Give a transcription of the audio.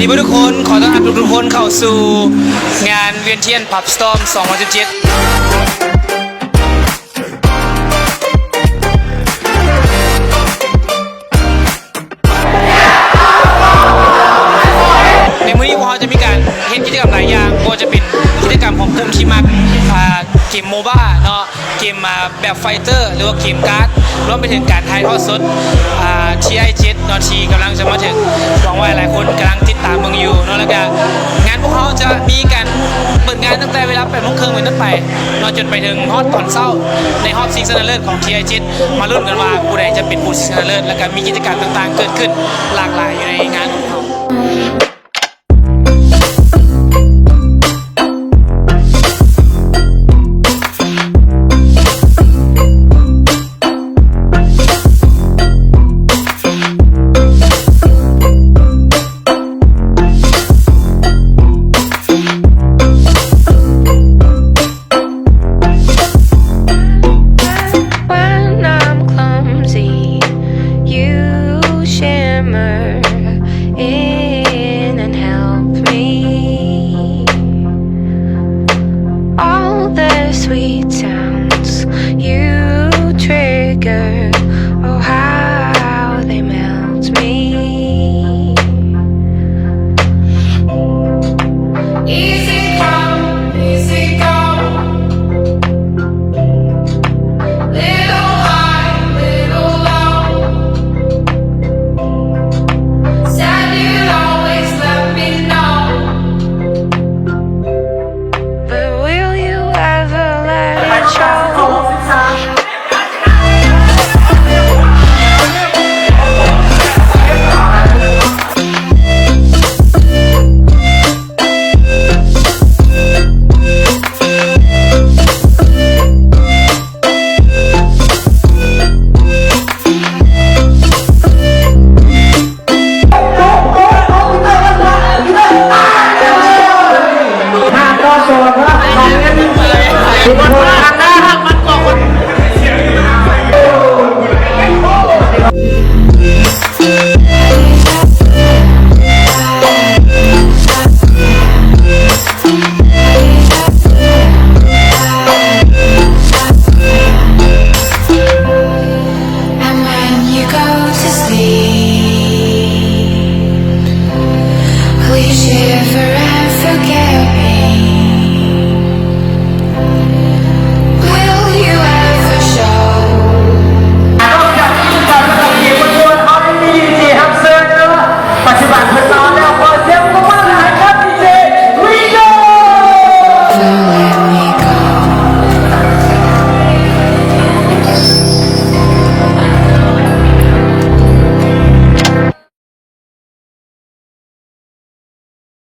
ดีทุกคนขอต้อนรับทุกคนเข้าสู่งานเวียนเทียนพับสตอร์ม2017ในมื้อนี้พวกเราจะมีการเฮ็ดกิจกรรมหลายอย่างก็จะเป็นกิจกรรมของกลุ่มที่มักเกมโมบ้าเนาะเกมแบบไฟเตอร์หรือว่าเกมการ์ดรวมไปถึงการถ่ายทอดสดTI7 เนาะที่กำลังจะมาถึงหวังว่าหลายคนกำลังติดตามมึงอยู่เนาะแล้วก็งานพวกเขาจะมีการเปิดงานตั้งแต่เวลา8:30เป็นต้นไปเนาะจนไปถึงฮอตตอนเช้าในฮอตชิงชนะเลิศของ TI7 มาลุ้นกันว่าผู้ใดจะเป็นผู้ชนะเลิศแล้วก็มีกิจกรรมต่างๆเกิดขึ้นหลากหลายอยู่ในงานของเขา